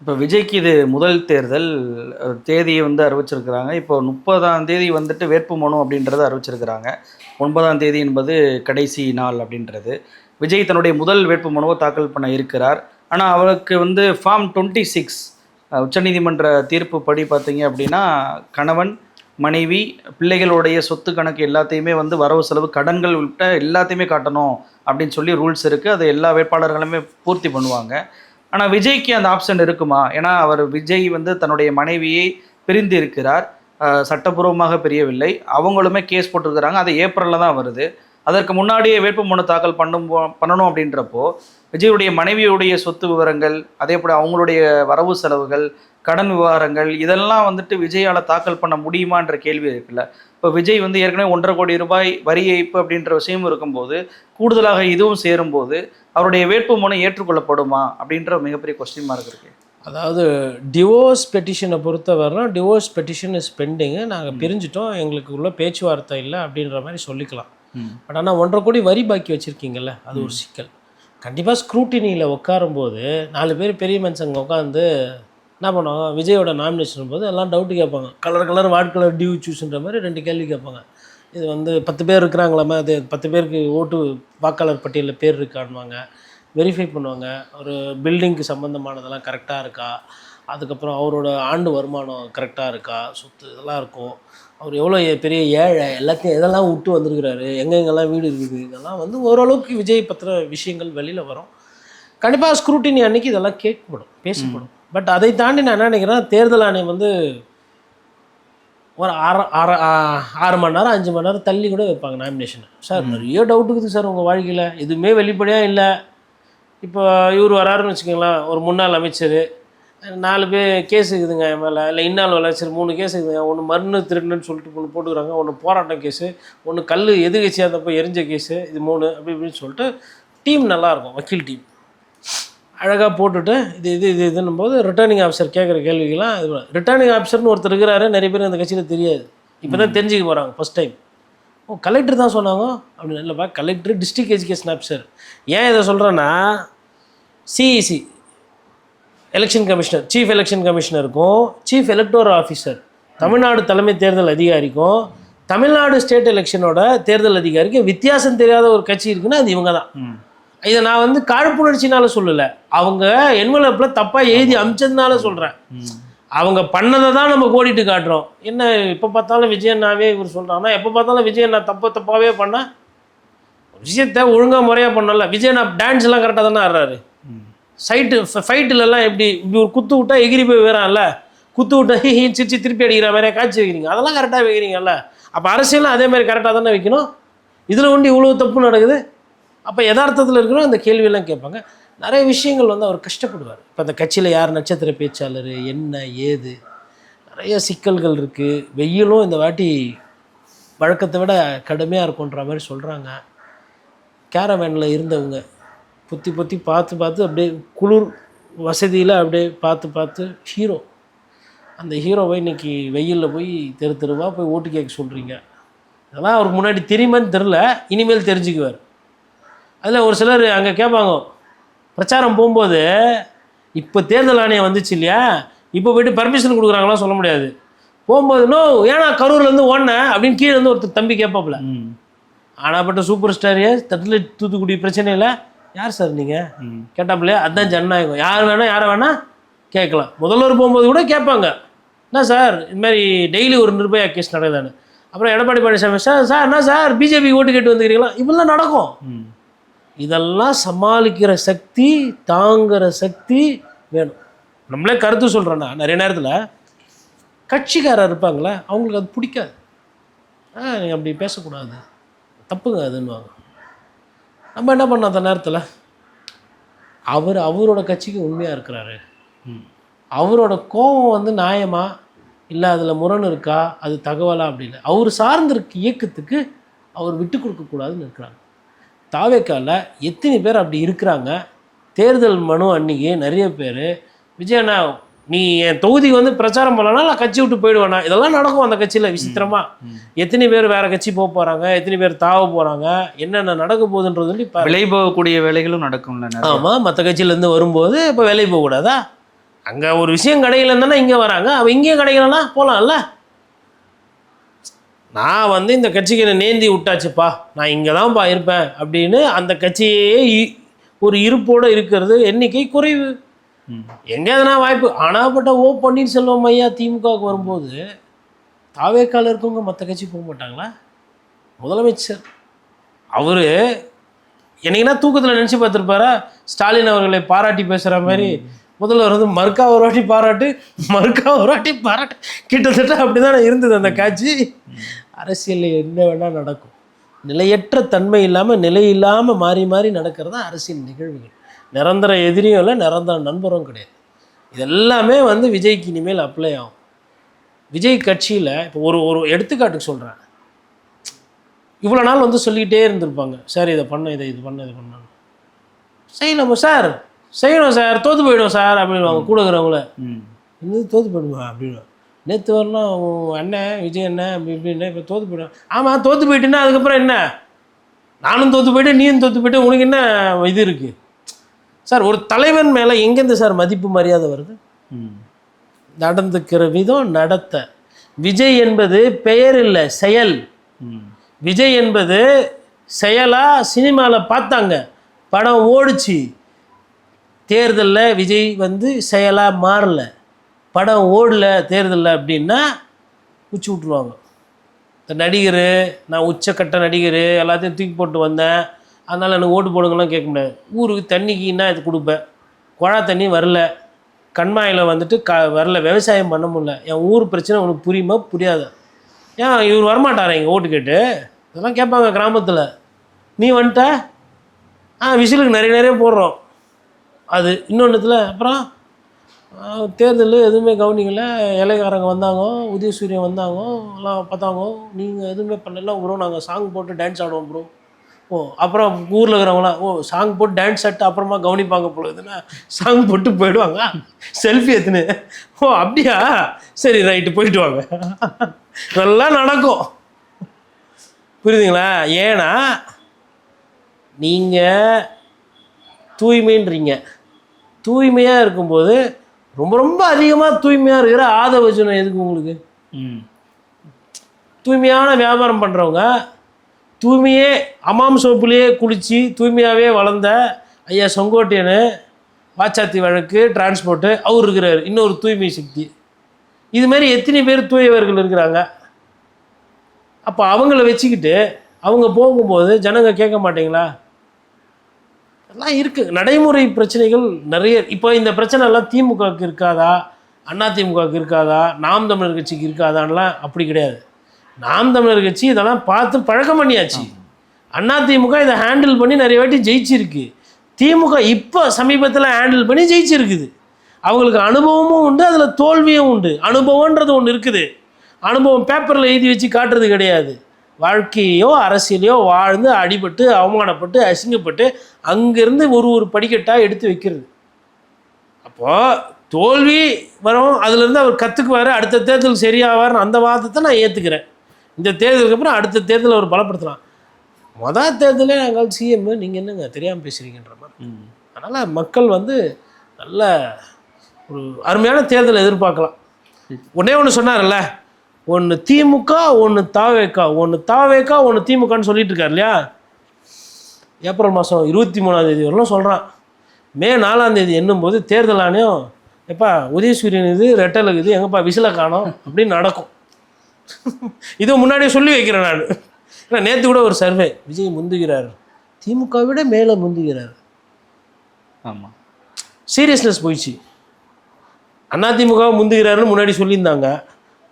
இப்போ விஜய்க்கு இது முதல் தேர்தல். தேதியை அறிவிச்சிருக்கிறாங்க. இப்போ 30ஆம் தேதி வேட்புமனு அப்படின்றத அறிவிச்சிருக்கிறாங்க. 9ஆம் தேதி என்பது கடைசி நாள் அப்படின்றது. விஜய் தன்னுடைய முதல் வேட்புமனுவை தாக்கல் பண்ண இருக்கிறார். ஆனால் அவருக்கு ஃபார்ம் 26 உச்சநீதிமன்ற தீர்ப்பு படி பார்த்தீங்க அப்படின்னா, கணவன், மனைவி, பிள்ளைகளுடைய சொத்து கணக்கு எல்லாத்தையுமே வரவு செலவு, கடன்கள் உட்பட எல்லாத்தையுமே காட்டணும் அப்படின்னு சொல்லி ரூல்ஸ் இருக்குது. அதை எல்லா வேட்பாளர்களுமே பூர்த்தி பண்ணுவாங்க. ஆனால் விஜய்க்கு அந்த ஆப்ஷன் இருக்குமா? ஏன்னா விஜய் தன்னுடைய மனைவியை பிரிந்து இருக்கிறார். சட்டப்பூர்வமாக பிரியவில்லை. அவங்களுமே கேஸ் போட்டிருக்கிறாங்க. அது ஏப்ரலில் தான் வருது. அதற்கு முன்னாடியே வேட்புமனு தாக்கல் பண்ணணும் அப்படின்றப்போ விஜயுடைய மனைவியுடைய சொத்து விவரங்கள், அதே போல் அவங்களுடைய வரவு செலவுகள், கடன் விவகாரங்கள் இதெல்லாம் விஜயால் தாக்கல் பண்ண முடியுமான்ற கேள்வி இருக்குல்ல. இப்போ விஜய் ஏற்கனவே 1.5 கோடி ரூபாய் வரி ஏய்ப்பு அப்படின்ற விஷயம் இருக்கும்போது, கூடுதலாக இதுவும் சேரும்போது அவருடைய வேட்புமனு ஏற்றுக்கொள்ளப்படுமா அப்படின்ற மிகப்பெரிய கொஸ்டின் மார்க் இருக்கு. அதாவது டிவோர்ஸ் பெட்டிஷனை பொறுத்தவரை டிவோர்ஸ் பெட்டிஷன் இஸ் பெண்டிங்கு, நாங்கள் பிரிஞ்சிட்டோம், எங்களுக்கு உள்ள பேச்சுவார்த்தை இல்லை அப்படின்ற மாதிரி சொல்லிக்கலாம். பட் ஆனால் 1.5 கோடி வரி பாக்கி வச்சுருக்கீங்கல்ல, அது ஒரு சிக்கல். கண்டிப்பாக ஸ்க்ரூட்டினியில் உட்காரும்போது 4 பேர் பெரிய மனுஷங்க உட்காந்து என்ன பண்ணுவாங்க, விஜயோட நாமினேஷன் போது எல்லாம் டவுட்டு கேட்பாங்க. கலர் வார்டு கலர் டியூ சூஸ்ன்ற மாதிரி 2 கேள்வி கேட்பாங்க. இது 10 பேர் இருக்கிறாங்களாமா, அது 10 பேருக்கு ஓட்டு வாக்காளர் பட்டியலில் பேர் இருக்கான்வாங்க, வெரிஃபை பண்ணுவாங்க. ஒரு பில்டிங்க்கு சம்மந்தமானதெல்லாம் கரெக்டாக இருக்கா, அதுக்கப்புறம் அவரோட ஆண்டு வருமானம் கரெக்டாக இருக்கா, சொத்து இதெல்லாம் இருக்கும், அவர் எவ்வளோ பெரிய ஏழை, எல்லாத்தையும் எதெல்லாம் விட்டு வந்திருக்கிறாரு, எங்கெங்கெல்லாம் வீடு இருக்குது, இதெல்லாம் ஓரளவுக்கு விஜய் பற்றின விஷயங்கள் வெளியில் வரும். கண்டிப்பாக ஸ்க்ரூட்டினி அன்றைக்கி இதெல்லாம் கேட்கப்படும், பேசப்படும். பட் அதை தாண்டி நான் என்ன நினைக்கிறேன், தேர்தல் ஆணையம் ஒரு 6 மணி நேரம் 5 மணி நேரம் தள்ளி கூட வைப்பாங்க நாமினேஷனை. சார் நிறைய டவுட் இருக்குது சார் உங்கள் வாழ்க்கையில், எதுவுமே வெளிப்படையாக இல்லை. இப்போ இவர் வராருன்னு வச்சுக்கோங்களேன், ஒரு முன்னாள் அமைச்சர், 4 பேர் கேஸ் இருக்குதுங்க என் மேலே, இல்லை இன்னால் வளர்ச்சி 3 கேஸ் இருக்குதுங்க. ஒன்று மருந்து திருடுன்னு சொல்லிட்டு ஒன்று போட்டுக்கிறாங்க, ஒன்று போராட்டம் கேஸு, ஒன்று கல் எதிர்கட்சியாக இருந்தப்போ எரிஞ்ச கேஸு, இது 3 அப்படி இப்படின்னு சொல்லிட்டு டீம் நல்லாயிருக்கும், வக்கீல் டீம் அழகாக போட்டுட்டு இதுன்னும் போது ரிட்டர்னிங் ஆஃபீஸர் கேட்குற கேள்விக்கெல்லாம் இது. ரிட்டர்னிங் ஆஃபீஸர்னு ஒருத்தர் இருக்கிறாரு, நிறைய பேர் அந்த கட்சியில் தெரியாது, இப்போ தான் தெரிஞ்சுக்க போகிறாங்க ஃபஸ்ட் டைம். ஓ கலெக்டர் தான் சொன்னாங்க அப்படின்னு. இல்லைப்பா, கலெக்டர் டிஸ்ட்ரிக்ட் எஜுகேஷன் ஆஃபீஸர். ஏன் இதை சொல்கிறேன்னா, CEC election commissioner, chief election கமிஷனருக்கும் சீஃப் எலக்டோரல் ஆஃபீஸர், தமிழ்நாடு தலைமை தேர்தல் அதிகாரிக்கும் தமிழ்நாடு ஸ்டேட் எலெக்ஷனோட தேர்தல் அதிகாரிக்கும் வித்தியாசம் தெரியாத ஒரு கட்சி இருக்குன்னா அது இவங்க தான். இதை நான் காழ்ப்புணர்ச்சினால சொல்லலை, அவங்க என்வலப்பில் தப்பாக எழுதி அமிச்சதுனால சொல்கிறேன். அவங்க பண்ணதை தான் நம்ம கோடிட்டு காட்டுறோம். என்ன எப்போ பார்த்தாலும் விஜயண்ணாவே இவர் சொல்கிறாங்கன்னா, எப்போ பார்த்தாலும் விஜயண்ணா தப்பாகவே பண்ணால் விஷயத்தை ஒழுங்காக முறையாக பண்ணல. விஜயண்ணா டான்ஸ்லாம் கரெக்டாக தானே ஆடுறாரு. ஃபைட்டுலலாம் எப்படி இப்படி ஒரு குத்து விட்டா எகிரி போய் வேறான்ல, குத்து விட்டா சிரிச்சு திருப்பி அடிக்கிற மாதிரியா காட்சி வைக்கிறீங்க, அதெல்லாம் கரெக்டாக வைக்கிறீங்கல்ல. அப்போ அரசியலும் அதே மாதிரி கரெக்டாக தானே வைக்கணும். இதில் இவ்வளோ தப்பு நடக்குது. அப்போ யதார்த்தத்தில் இருக்கிறோம் அந்த கேள்வியெல்லாம் கேட்பாங்க. நிறைய விஷயங்கள் அவர் கஷ்டப்படுவார். இப்போ அந்த கட்சியில் யார் நட்சத்திர பேச்சாளர், என்ன ஏது, நிறைய சிக்கல்கள் இருக்குது. வெயிலும் இந்த வாட்டி வழக்கத்தை விட கடுமையாக இருக்குன்ற மாதிரி சொல்கிறாங்க. கேரவேனில் இருந்தவங்க பொத்தி பார்த்து அப்படியே குளிர் வசதியில் அப்படியே பார்த்து ஹீரோ, அந்த ஹீரோவை இன்றைக்கி வெயிலில் போய் தெருவாக போய் ஓட்டு கேட்க சொல்கிறீங்க. அதெல்லாம் அவருக்கு முன்னாடி தெரியுமான்னு தெரில, இனிமேல் தெரிஞ்சுக்குவார். அதில் ஒரு சிலர் அங்கே கேட்பாங்க, பிரச்சாரம் போகும்போது இப்போ தேர்தல் ஆணையம் வந்துச்சு இல்லையா, இப்போ போய்ட்டு பர்மிஷன் கொடுக்குறாங்களாம் சொல்ல முடியாது. போகும்போது நோ ஏன்னா கரூர்லேருந்து ஓடினேன் அப்படின்னு கீழே ஒருத்தர் தம்பி கேட்பாப்புல. ஆனாப்பட்ட சூப்பர் ஸ்டாரியே தட்டில் தூத்துக்குடி பிரச்சனையில் யார் சார் நீங்கள் கேட்டாப்புலையா, அதுதான் ஜனநாயகம். யார் வேணால் யாரை வேணால் கேட்கலாம். முதல்வர் போகும்போது கூட கேட்பாங்க, என்ன சார் இதுமாதிரி டெய்லி ஒரு நிர்பயா கேஸ் நடக்குதானு. அப்புறம் எடப்பாடி பழனிசாமி சார் என்ன சார் பிஜேபி ஓட்டு கேட்டு வந்துக்கிறீங்களா, இப்படிலாம் நடக்கும். இதெல்லாம் சமாளிக்கிற சக்தி, தாங்குகிற சக்தி வேணும். நம்மளே கருத்து சொல்கிறேன்னா, நிறைய நேரத்தில் கட்சிக்காரர் இருப்பாங்களே அவங்களுக்கு அது பிடிக்காது. நீங்கள் அப்படி பேசக்கூடாது, தப்புங்க அதுன்னுவாங்க. நம்ம என்ன பண்ணோம் அந்த நேரத்தில், அவரோட கட்சிக்கு உண்மையாக இருக்கிறாரு, அவரோட கோபம் நியாயமா இல்லை அதில் முரண் இருக்கா, அது தகவலா அப்படின்னு அவர் சார்ந்திருக்க இயக்கத்துக்கு அவர் விட்டு கொடுக்கக்கூடாதுன்னு இருக்கிறாங்க. தாவேக்கால எத்தனை பேர் அப்படி இருக்கிறாங்க. தேர்தல் மனு அன்றைக்கி நிறைய பேர், விஜயண்ணா நீ என் தொகுதிக்கு பிரச்சாரம் பண்ணலன்னா நான் கட்சி விட்டு போயிடுவேண்ணா, இதெல்லாம் நடக்கும் அந்த கட்சியில் விசித்திரமாக. எத்தனை பேர் வேறு கட்சி போக போகிறாங்க, எத்தனை பேர் தாவ போகிறாங்க, என்னென்ன நடக்க போகுதுன்றது இப்போ விலை போகக்கூடிய வேலைகளும் நடக்கும்ல. ஆமாம், மற்ற கட்சியிலேருந்து வரும்போது இப்போ வேலை போகக்கூடாதா, அங்கே ஒரு விஷயம் கிடைக்கலன்னு தானே இங்கே வராங்க. அவன் இங்கேயும் கிடைக்கலன்னா போகலாம்ல. நான் வந்து இந்த கட்சிக்கு என்னை நேந்தி விட்டாச்சுப்பா, நான் இங்கே தான்ப்பா இருப்பேன் அப்படின்னு அந்த கட்சியே ஒரு இருப்போடு இருக்கிறது எண்ணிக்கை குறைவு. எங்கே எதனா வாய்ப்பு ஆனாப்பட்ட பன்னீர்செல்வம் ஐயா திமுகவுக்கு வரும்போது தாவேக்கால இருக்கவங்க மற்ற கட்சி போக மாட்டாங்களா? முதலமைச்சர் அவர் என்னைக்குன்னா தூக்கத்தில் நினச்சி பார்த்துருப்பாரா ஸ்டாலின் அவர்களை பாராட்டி பேசுகிற மாதிரி முதல்வர் வந்து மறுக்கா ஒரு வாட்டி பாராட்டு கிட்டத்தட்ட அப்படி தானே இருந்தது அந்த காட்சி. அரசியலில் என்ன வேணால் நடக்கும். நிலையற்ற தன்மை இல்லாமல் நிலை இல்லாமல் மாறி மாறி நடக்கிறது தான் அரசியல் நிகழ்வுகள். நிரந்தர எதிரியும் இல்லை, நிரந்தர நண்பரும் கிடையாது. இதெல்லாமே வந்து விஜய்க்கு இனிமேல் அப்ளை ஆகும். விஜய் கட்சியில் இப்போ ஒரு எடுத்துக்காட்டுக்கு சொல்கிறேன். இவ்வளோ நாள் வந்து சொல்லிக்கிட்டே இருந்திருப்பாங்க, சார் இதை பண்ண இது பண்ணணும் செய்யலாமா சார், செய்யணும் சார், தோற்று போயிடும் சார் அப்படின்வாங்க கூட இருக்கிறவங்கள. இன்னும் தோற்று போயிடுமா அப்படின்னு. நேற்று வரலாம் அண்ணன் விஜய் அண்ணன் அப்படி இப்படின்னு இப்போ தோற்று போயிடும். ஆமாம் தோற்று போயிட்டுன்னா அதுக்கப்புறம் என்ன? நானும் தோற்று போயிட்டு நீயும் தோற்று போயிட்டு உனக்கு என்ன இது இருக்குது சார்? ஒரு தலைவன் மேலே எங்கேருந்து சார் மதிப்பு மரியாதை வருது? நடந்துக்கிற விதம் நடத்த. விஜய் என்பது பெயர் இல்லை, செயல். விஜய் என்பது செயலாக சினிமாவில் பார்த்தாங்க, படம் ஓடிச்சு. தேர்தலில் விஜய் வந்து செயலாக மாறல, படம் ஓடல தேர்தலில் அப்படின்னா உச்சி விட்ருவாங்க. இந்த நடிகர், நான் உச்சக்கட்ட நடிகர், எல்லாத்தையும் தூக்கி போட்டு வந்தேன் அதனால் எனக்கு ஓட்டு போடுங்கலாம் கேட்க முடியாது. ஊருக்கு தண்ணிக்குன்னா இது கொடுப்பேன், குழா தண்ணி வரல, கண்மாயில் வந்துட்டு வரல, விவசாயம் பண்ண முடியல, என் ஊர் பிரச்சனை உனக்கு புரியுமா புரியாது? ஏன் இவர் வரமாட்டாரா இங்கே ஓட்டு கேட்டு? இதெல்லாம் கேட்பாங்க கிராமத்தில். நீ வந்துட்ட விசிலுக்கு நிறைய போடுறோம். அது இன்னொன்றுத்தில் அப்புறம் தேர்தல் எதுவுமே கவனிக்கலை, இலைக்காரங்க வந்தாங்க, உதயசூரியன் வந்தாங்க, எல்லாம் பார்த்தாங்க, நீங்கள் எதுவுமே பண்ணலாம் ப்ரோ, நாங்கள் சாங் போட்டு டான்ஸ் ஆடுவோம் ப்ரோ. அப்புறம் ஊரில் இருக்கிறவங்களாம் சாங் போட்டு டான்ஸ் ஆட்டு அப்புறமா கவனிப்பாங்க பொழுதுன்னா சாங் போட்டு போயிடுவாங்க, செல்ஃபி எடுத்துன்னு. அப்படியா, சரி ரைட்டு போயிட்டு வாங்க. நல்லா நடக்கும், புரியுதுங்களா? ஏன்னா நீங்கள் தூய்மைன்றீங்க. தூய்மையாக இருக்கும்போது ரொம்ப அதிகமாக தூய்மையாக இருக்கிற ஆதவஜனம் எதுக்கு உங்களுக்கு? தூய்மையான வியாபாரம் பண்ணுறவங்க, தூய்மையே அமாம் சோப்புலேயே குளித்து தூய்மையாகவே வளர்ந்த ஐயா செங்கோட்டையனு, வாச்சாத்தி வழக்கு, டிரான்ஸ்போர்ட்டு அவர் இருக்கிறார், இன்னொரு தூய்மை சக்தி. இதுமாரி எத்தனை பேர் தூயவர்கள் இருக்கிறாங்க. அப்போ அவங்கள வச்சுக்கிட்டு அவங்க போகும்போது ஜனங்க கேட்க மாட்டீங்களா? எல்லாம் இருக்குது, நடைமுறை பிரச்சனைகள் நிறைய. இப்போ இந்த பிரச்சனை எல்லாம் திமுகவுக்கு இருக்காதா, அதிமுகவுக்கு இருக்காதா, நாம் தமிழர் கட்சிக்கு இருக்காதான்லாம் அப்படி கிடையாது. நாம் தமிழர் கட்சி இதெல்லாம் பார்த்து பழக்கம் பண்ணியாச்சு. அதிமுக இதை ஹேண்டில் பண்ணி நிறைய வாட்டி ஜெயிச்சிருக்கு. திமுக இப்போ சமீபத்தில் ஹேண்டில் பண்ணி ஜெயிச்சிருக்குது. அவங்களுக்கு அனுபவமும் உண்டு, அதில் தோல்வியும் உண்டு. அனுபவன்றது ஒன்று இருக்குது. அனுபவம் பேப்பரில் எழுதி வச்சு காட்டுறது கிடையாது. வாழ்க்கையோ அரசியலையோ வாழ்ந்து அடிபட்டு அவமானப்பட்டு அசிங்கப்பட்டு அங்கேருந்து ஒரு படிக்கட்டாக எடுத்து வைக்கிறது. அப்போது தோல்வி வரும், அதுலேருந்து அவர் கற்றுக்குவார், அடுத்த தேர்தல் சரியாவார்னு அந்த வாதத்தை நான் ஏற்றுக்கிறேன். இந்த தேர்தலுக்கு அப்புறம் அடுத்த தேர்தலில் அவர் பலப்படுத்தலாம். மொதல் தேர்தலே நாங்கள் சிஎம், நீங்கள் என்னங்க தெரியாமல் பேசுகிறீங்கன்ற மாதிரி. அதனால் மக்கள் வந்து நல்ல ஒரு அருமையான தேர்தலை எதிர்பார்க்கலாம். ஒன்று சொன்னார்ல, ஒன்று திமுக, ஒன்று தாவேக்கா, ஒன்று திமுகன்னு சொல்லிட்டு இருக்கார் இல்லையா? ஏப்ரல் மாதம் 23ஆம் வரலாம் சொல்கிறான். மே 4ஆம் என்னும்போது தேர்தல் ஆணையம் எப்பா உதயசூரியன் இது ரெட்டல் இருக்குது, எங்கப்பா விசில காணோம் அப்படின்னு நடக்கும். இதை முன்னாடியே சொல்லி வைக்கிறேன் நான். ஏன்னா நேற்று கூட ஒரு சர்வே, விஜய் முந்துகிறார், திமுக விட மேலே முந்துகிறார். ஆமாம், சீரியஸ்னஸ் போயிடுச்சு. அதிமுக முந்துகிறாருன்னு முன்னாடி சொல்லியிருந்தாங்க,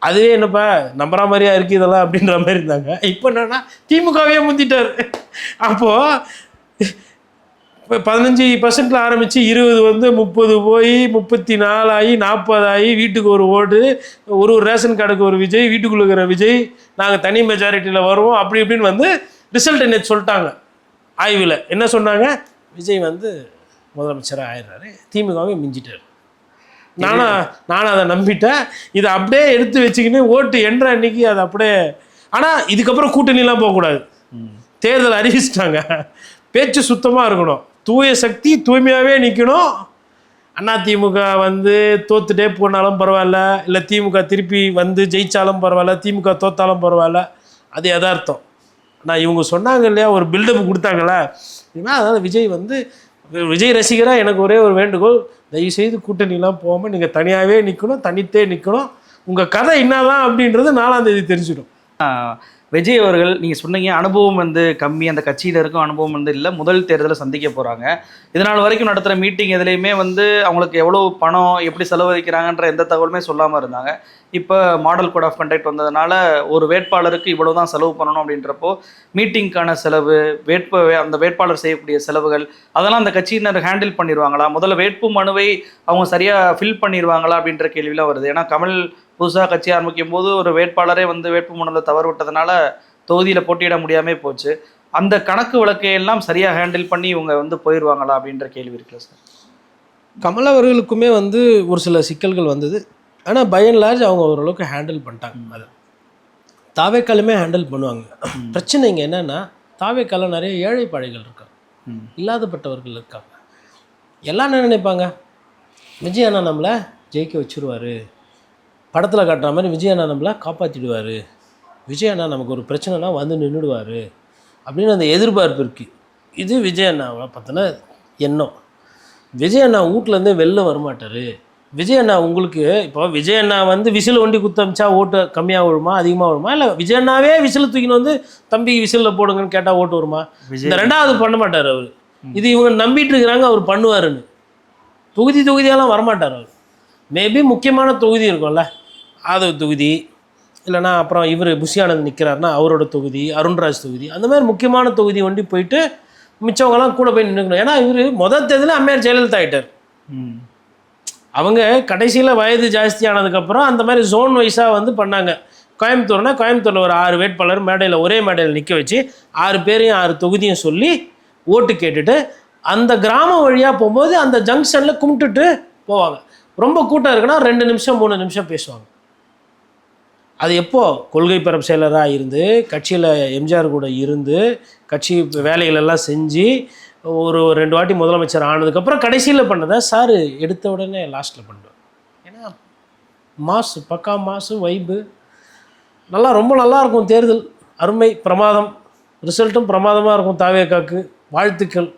அதுவே என்னப்பா நம்புற மாதிரியா இருக்குது இதெல்லாம் அப்படின்ற மாதிரி இருந்தாங்க. இப்போ என்னன்னா திமுகவே முந்திட்டார். அப்போது இப்போ 15% ஆரம்பித்து 20 வந்து 30 போய் 34 ஆகி 40 ஆகி வீட்டுக்கு ஒரு ஓட்டு, ஒரு ரேஷன் கார்டுக்கு ஒரு விஜய், வீட்டுக்குள்ள இருக்கிற விஜய், நாங்கள் தனி மெஜாரிட்டியில் வருவோம் அப்படி இப்படின்னு வந்து ரிசல்ட் என்ன சொல்லிட்டாங்க. ஆய்வில் என்ன சொன்னாங்க? விஜய் வந்து முதலமைச்சராக ஆயிடுறாரு, திமுகவே மிஞ்சிட்டார். நானும் அதை நம்பிட்டேன். இதை அப்படியே எடுத்து வச்சுக்கின்னு ஓட்டு என்ற அன்னைக்கு அதை அப்படியே. ஆனால் இதுக்கப்புறம் கூட்டணிலாம் போகக்கூடாது, தேர்தல் அறிவிச்சிட்டாங்க. பேச்சு சுத்தமாக இருக்கணும், தூய சக்தி தூய்மையாகவே நிற்கணும். அதிமுக வந்து தோத்துட்டே போனாலும் பரவாயில்ல, இல்லை திமுக திருப்பி வந்து ஜெயிச்சாலும் பரவாயில்ல, திமுக தோத்தாலும் பரவாயில்ல, அது யதார்த்தம். நான் இவங்க சொன்னாங்க இல்லையா, ஒரு பில்டப் கொடுத்தாங்களே, இதுமாதிரி. அதனால் விஜய் வந்து விஜய் ரசிகராக எனக்கு ஒரே ஒரு வேண்டுகோள், தயவுசெய்து கூட்டணிலாம் போகாமல் நீங்கள் தனியாகவே நிற்கணும், தனித்தே நிற்கணும். உங்கள் கதை என்னதான் அப்படின்றது 4ஆம் தேதி தெரிஞ்சிடும். விஜய் அவர்கள் நீங்கள் சொன்னீங்க அனுபவம் வந்து கம்மி, அந்த கட்சியில் இருக்கும் அனுபவம் வந்து இல்லை, முதல் தேர்தலை சந்திக்க போகிறாங்க. இதனால் வரைக்கும் நடத்துகிற மீட்டிங் எதுலேயுமே வந்து அவங்களுக்கு எவ்வளோ பணம் எப்படி செலவழிக்கிறாங்கன்ற எந்த தகவலுமே சொல்லாமல் இருந்தாங்க. இப்போ மாடல் கோட் ஆஃப் கண்டக்ட் வந்ததுனால ஒரு வேட்பாளருக்கு இவ்வளோ தான் செலவு பண்ணணும் அப்படின்றப்போ மீட்டிங்க்கான செலவு, அந்த வேட்பாளர் செய்யக்கூடிய செலவுகள் அதெல்லாம் அந்த கட்சியினர் ஹேண்டில் பண்ணிடுவாங்களா? முதல்ல வேட்பு மனுவை அவங்க சரியாக ஃபில் பண்ணிடுவாங்களா அப்படின்ற கேள்விலாம் வருது. ஏன்னா கமல் புதுசாக கட்சி ஆரம்பிக்கும் போது ஒரு வேட்பாளரே வந்து வேட்பு மனுவில் தவறு விட்டதுனால தொகுதியில் போட்டியிட முடியாமல் போச்சு. அந்த கணக்கு வழக்கையெல்லாம் சரியாக ஹேண்டில் பண்ணி இவங்க வந்து போயிடுவாங்களா அப்படின்ற கேள்வி இருக்குல்ல சார்? கமல் அவர்களுக்குமே வந்து ஒரு சில சிக்கல்கள் வந்தது. ஆனால் பை அண்ட் லார்ஜ் அவங்க ஓரளவுக்கு ஹேண்டில் பண்ணிட்டாங்க. அது தாவேக்காலுமே ஹேண்டில் பண்ணுவாங்க. பிரச்சனை இங்கே என்னென்னா, தாவேக்கால நிறைய ஏழை பாழைகள் இருக்காங்க, இல்லாதப்பட்டவர்கள் இருக்காங்க. எல்லாம் என்ன நினைப்பாங்க, விஜய் அண்ணா நம்மளை ஜெயிக்க வச்சுருவார், படத்தில் காட்டுற மாதிரி விஜய் அண்ணா நம்மளை காப்பாற்றிடுவார், விஜய் அண்ணா நமக்கு ஒரு பிரச்சனைனா வந்து நின்றுடுவார் அப்படின்னு அந்த எதிர்பார்ப்பு இருக்குது. இது விஜய் அண்ணாவை பற்றின எண்ணம். விஜய் அண்ணா வீட்டிலேருந்தே வெளில வரமாட்டார். விஜய் அண்ணா உங்களுக்கு இப்போ விஜய் அண்ணா வந்து விசில் ஒண்டி குத்தமிச்சா ஓட்டு கம்மியாக விழுமா அதிகமாக விழுமா? இல்லை விஜய் அண்ணாவே விசில் தூக்கின்னு வந்து தம்பி விசிலில் போடுங்கன்னு கேட்டால் ஓட்டு வருமா? இந்த ரெண்டாவது பண்ண மாட்டார் அவர். இது இவங்க நம்பிட்டு இருக்கிறாங்க அவர் பண்ணுவாருன்னு. தொகுதியெல்லாம் வரமாட்டார் அவர். மேபி முக்கியமான தொகுதி இருக்கும்ல, ஆதவ் தொகுதி, இல்லைனா அப்புறம் இவர் புஷியானந்த் நிற்கிறாருன்னா அவரோட தொகுதி, அருண்ராஜ் தொகுதி, அந்த மாதிரி முக்கியமான தொகுதி ஒண்டி போயிட்டு மிச்சவங்கலாம் கூட போய் நின்றுக்கணும். ஏன்னா இவர் முதல் தேர்தலில் அம்மையார் ஜெயலலிதா ஆகிட்டார். அவங்க கடைசியில் வயது ஜாஸ்தியானதுக்கப்புறம் அந்த மாதிரி ஜோன் வைஸாக வந்து பண்ணாங்க. கோயம்புத்தூரில் ஒரு 6 வேட்பாளர் மேடையில் ஒரே மேடையில் நிற்க வச்சு 6 பேரையும் 6 தொகுதியும் சொல்லி ஓட்டு கேட்டுட்டு அந்த கிராமம் வழியாக போகும்போது அந்த ஜங்ஷனில் கும்பிட்டுட்டு போவாங்க. ரொம்ப கூட்டம் இருக்குன்னா 2 நிமிஷம் 3 நிமிஷம் பேசுவாங்க. அது எப்போது கொள்கை பரப்பு செயலராக இருந்து கட்சியில் எம்ஜிஆர் கூட இருந்து கட்சி வேலைகளெல்லாம் செஞ்சு ஒரு 2 வாட்டி முதலமைச்சர் ஆனதுக்கப்புறம் கடைசியில் பண்ணதை சார் எடுத்த உடனே லாஸ்ட்டில் பண்ணுவேன். ஏன்னா மாசு, பக்கா மாசு, வைப்பு ரொம்ப நல்லாயிருக்கும். தேர்தல் அருமை, பிரமாதம், ரிசல்ட்டும் பிரமாதமாக இருக்கும். தாவேக்காக்கு வாழ்த்துக்கள்.